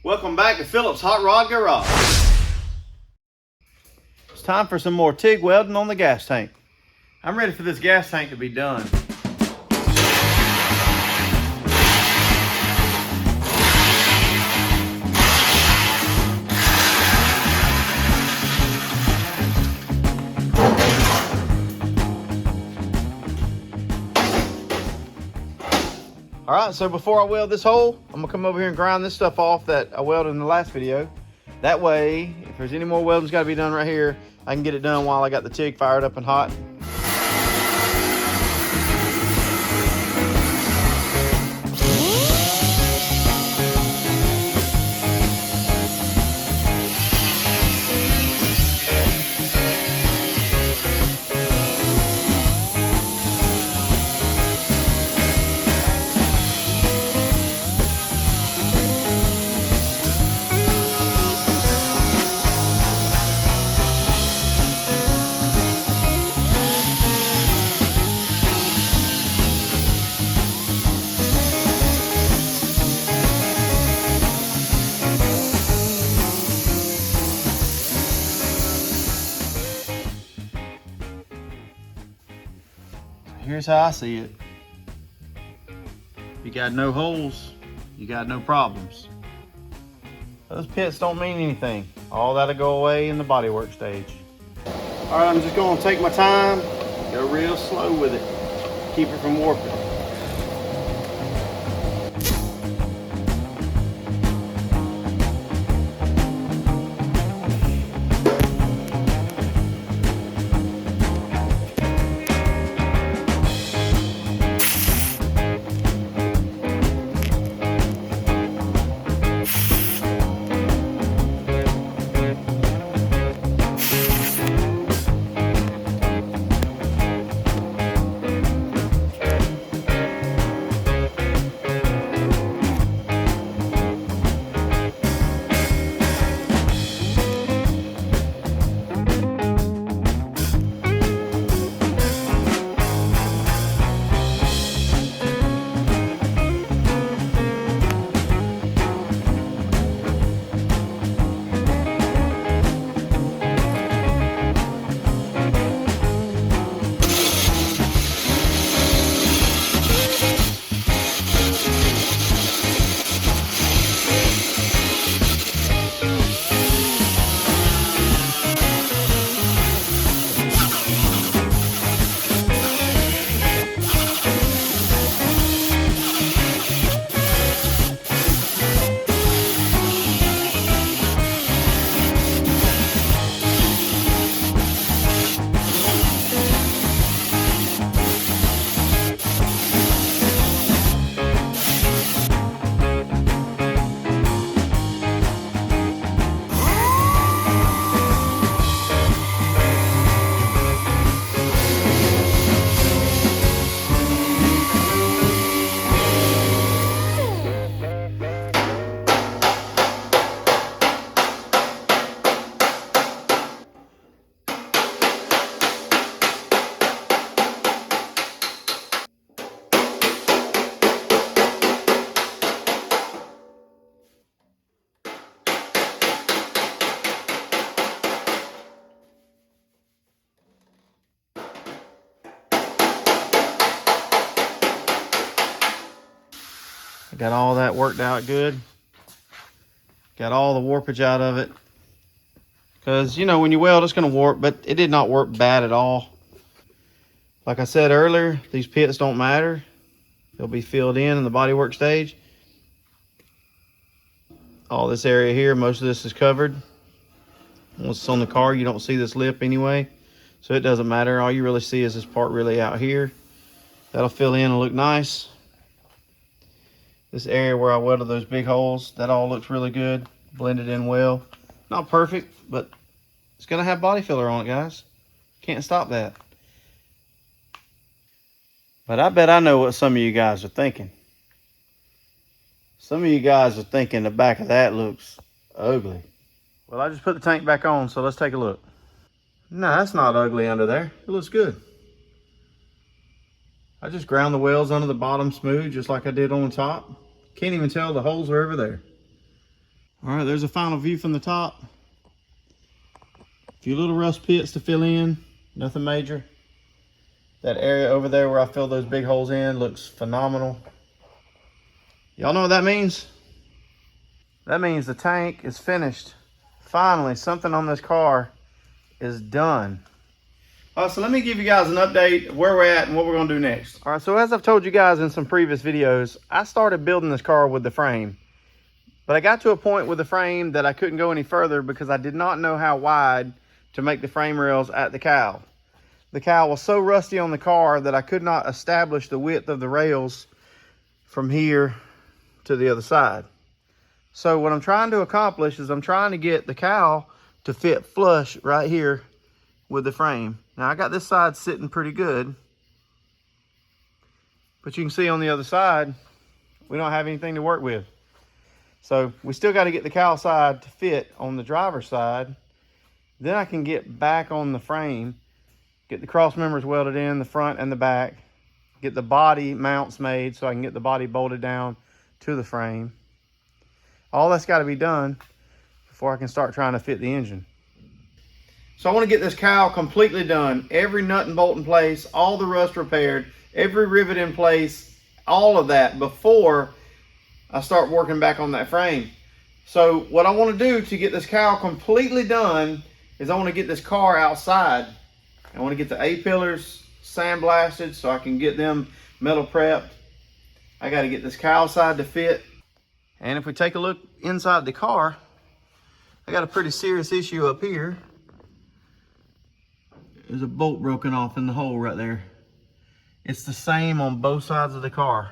Welcome back to Philip's Hot Rod Garage. It's time for some more TIG welding on the gas tank. I'm ready for this gas tank to be done. All right, so before I weld this hole, I'm gonna come over here and grind this stuff off that I welded in the last video. That way, if there's any more welding's gotta be done right here, I can get it done while I got the TIG fired up and hot. Here's how I see it. You got no holes, you got no problems. Those pits don't mean anything. All that'll go away in the bodywork stage. All right, I'm just gonna take my time, go real slow with it, keep it from warping. I got all that worked out good. Got all the warpage out of it. Because, you know, when you weld, it's going to warp, but it did not warp bad at all. Like I said earlier, these pits don't matter. They'll be filled in the bodywork stage. All this area here, most of this is covered. Once it's on the car, you don't see this lip anyway. So it doesn't matter. All you really see is this part really out here. That'll fill in and look nice. This area where I welded those big holes, that all looks really good. Blended in well. Not perfect, but it's gonna have body filler on it, guys. Can't stop that. But I bet I know what some of you guys are thinking. Some of you guys are thinking the back of that looks ugly. Well, I just put the tank back on, so let's take a look. No, that's not ugly under there. It looks good. I just ground the welds under the bottom smooth, just like I did on the top. Can't even tell the holes are over there. All right, there's a final view from the top. A few little rust pits to fill in, nothing major. That area over there where I filled those big holes in looks phenomenal. Y'all know what that means? That means the tank is finished. Finally, something on this car is done. All right, so let me give you guys an update of where we're at and what we're gonna do next. All right, so as I've told you guys in some previous videos, I started building this car with the frame. But I got to a point with the frame that I couldn't go any further because I did not know how wide to make the frame rails at the cowl. The cowl was so rusty on the car that I could not establish the width of the rails from here to the other side. So what I'm trying to accomplish is I'm trying to get the cowl to fit flush right here with the frame. Now I got this side sitting pretty good, but you can see on the other side, we don't have anything to work with. So we still got to get the cowl side to fit on the driver's side. Then I can get back on the frame, get the cross members welded in the front and the back, get the body mounts made so I can get the body bolted down to the frame. All that's got to be done before I can start trying to fit the engine. So I want to get this cowl completely done. Every nut and bolt in place, all the rust repaired, every rivet in place, all of that before I start working back on that frame. So what I want to do to get this cowl completely done is I want to get this car outside. I want to get the A-pillars sandblasted so I can get them metal prepped. I got to get this cowl side to fit. And if we take a look inside the car, I got a pretty serious issue up here. There's a bolt broken off in the hole right there. It's the same on both sides of the car.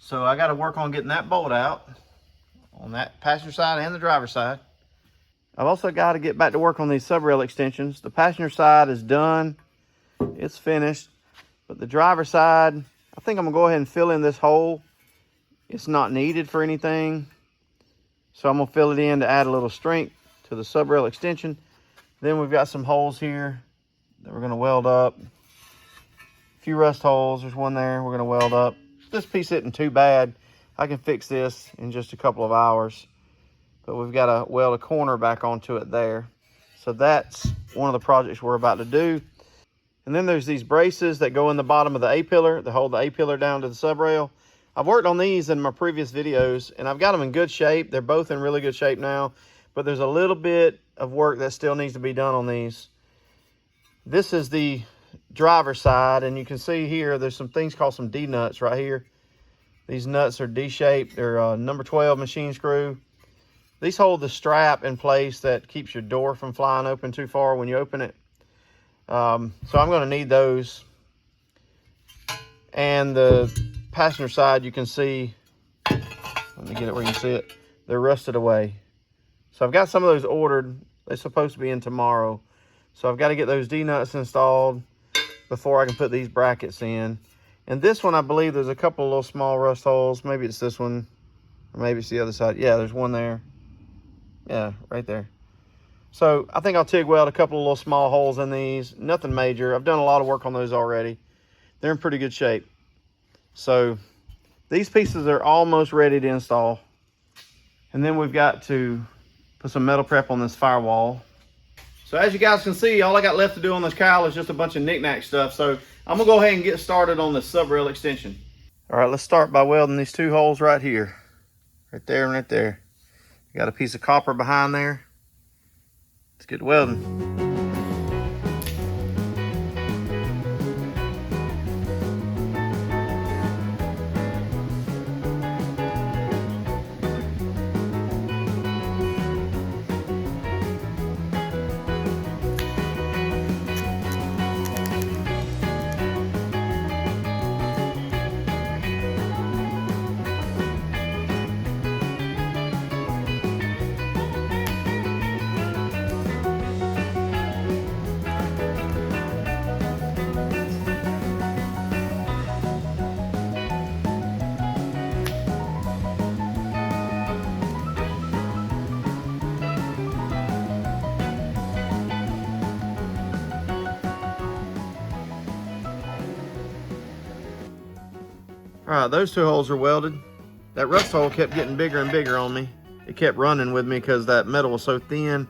So I got to work on getting that bolt out on that passenger side and the driver's side. I've also got to get back to work on these subrail extensions. The passenger side is done. It's finished. But the driver's side, I think I'm going to go ahead and fill in this hole. It's not needed for anything. So I'm going to fill it in to add a little strength to the subrail extension. Then we've got some holes here that we're going to weld up. A few rust holes. There's one there we're going to weld up. This piece isn't too bad. I can fix this in just a couple of hours. But we've got to weld a corner back onto it there. So that's one of the projects we're about to do. And then there's these braces that go in the bottom of the A-pillar that hold the A-pillar down to the subrail. I've worked on these in my previous videos and I've got them in good shape. They're both in really good shape now, but there's a little bit of work that still needs to be done on these. This is the driver's side, and you can see here there's some things called some D nuts right here. These nuts are D-shaped. They're number 12 machine screw. These hold the strap in place that keeps your door from flying open too far when you open it. So I'm going to need those. And the passenger side, you can see, let me get it where you can see it, they're rusted away. So I've got some of those ordered. They're supposed to be in tomorrow. So I've got to get those D-nuts installed before I can put these brackets in. And this one, I believe there's a couple of little small rust holes. Maybe it's this one, or maybe it's the other side. Yeah, there's one there. Yeah, right there. So I think I'll TIG weld a couple of little small holes in these. Nothing major. I've done a lot of work on those already. They're in pretty good shape. So these pieces are almost ready to install. And then we've got to put some metal prep on this firewall. So as you guys can see, all I got left to do on this cowl is just a bunch of knick-knack stuff. So I'm gonna go ahead and get started on the subrail extension. All right, let's start by welding these two holes right here. Right there and right there. Got a piece of copper behind there. Let's get welding. All right, those two holes are welded. That rust hole kept getting bigger and bigger on me. it kept running with me because that metal was so thin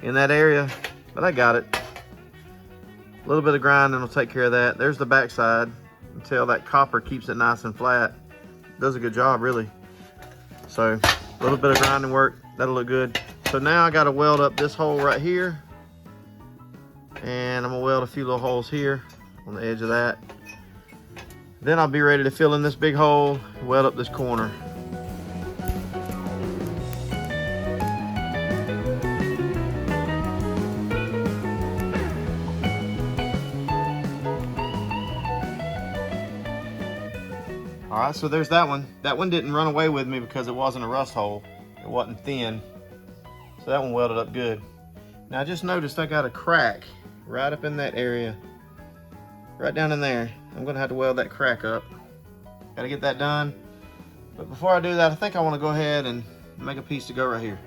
in that area, but I got it. A little bit of grinding will take care of that. There's the back side. Until that copper keeps it nice and flat. Does a good job, really. So a little bit of grinding work, that'll look good. So now I got to weld up this hole right here, and I'm gonna weld a few little holes here on the edge of that. Then I'll be ready to fill in this big hole, weld up this corner. All right, so there's that one. That one didn't run away with me because it wasn't a rust hole. It wasn't thin. So that one welded up good. Now I just noticed I got a crack right up in that area. Right down in there. I'm gonna have to weld that crack up. Gotta get that done. But before I do that, I think I wanna go ahead and make a piece to go right here.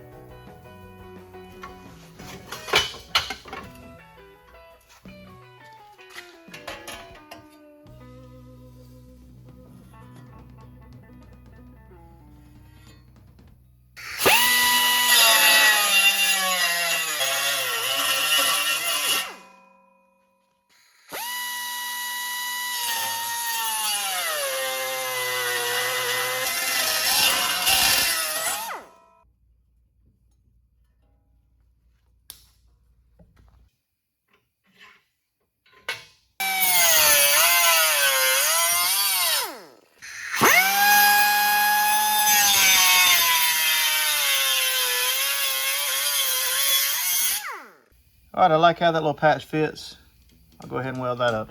All right, I like how that little patch fits. I'll go ahead and weld that up.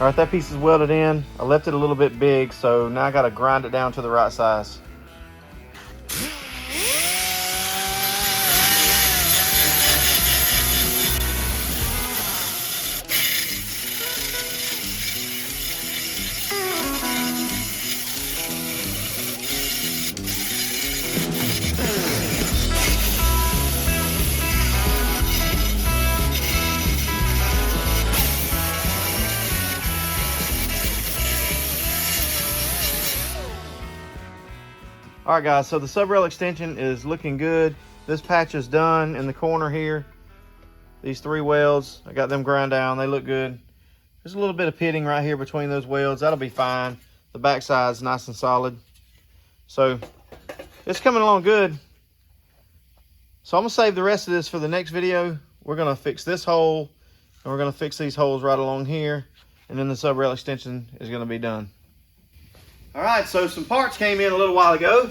All right, that piece is welded in. I left it a little bit big, so now I gotta grind it down to the right size. All right, guys, so the subrail extension is looking good. This patch is done in the corner here. These 3 welds, I got them ground down. They look good. There's a little bit of pitting right here between those welds. That'll be fine. The back side's nice and solid. So it's coming along good. So I'm gonna save the rest of this for the next video. We're gonna fix this hole, and we're gonna fix these holes right along here, and then the subrail extension is gonna be done. All right, so some parts came in a little while ago.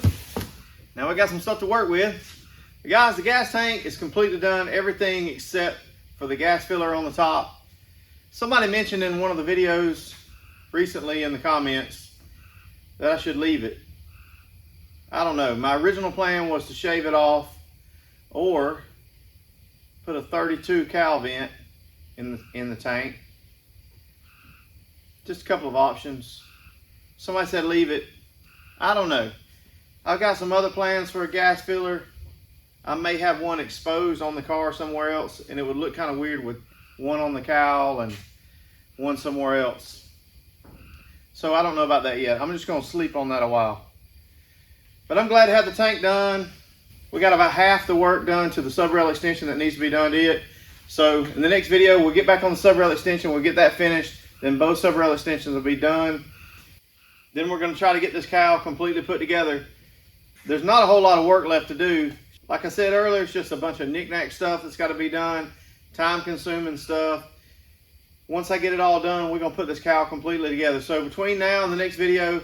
Now we got some stuff to work with. Guys, the gas tank is completely done, everything except for the gas filler on the top. Somebody mentioned in one of the videos recently in the comments that I should leave it. I don't know, my original plan was to shave it off or put a 32 cal vent in the tank. Just a couple of options. Somebody said leave it. I don't know. I've got some other plans for a gas filler. I may have one exposed on the car somewhere else, and it would look kind of weird with one on the cowl and one somewhere else. So I don't know about that yet. I'm just gonna sleep on that a while. But I'm glad to have the tank done. We got about half the work done to the subrail extension that needs to be done to it. So in the next video, we'll get back on the subrail extension, we'll get that finished, then both subrail extensions will be done. Then we're gonna try to get this cowl completely put together. There's not a whole lot of work left to do. Like I said earlier, it's just a bunch of knick-knack stuff that's gotta be done, time-consuming stuff. Once I get it all done, we're gonna put this cowl completely together. So between now and the next video,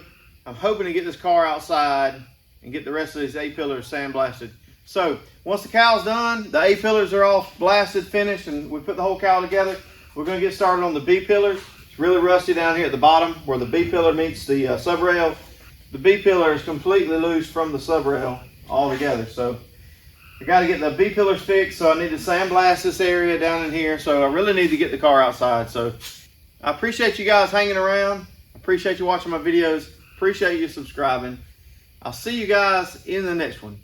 I'm hoping to get this car outside and get the rest of these A-pillars sandblasted. So once the cow's done, the A-pillars are all blasted, finished, and we put the whole cow together, we're going to get started on the B-pillars. It's really rusty down here at the bottom where the B-pillar meets the subrail. The B-pillar is completely loose from the subrail altogether. So I got to get the B-pillars fixed, so I need to sandblast this area down in here. So I really need to get the car outside. So I appreciate you guys hanging around. I appreciate you watching my videos. Appreciate you subscribing. I'll see you guys in the next one.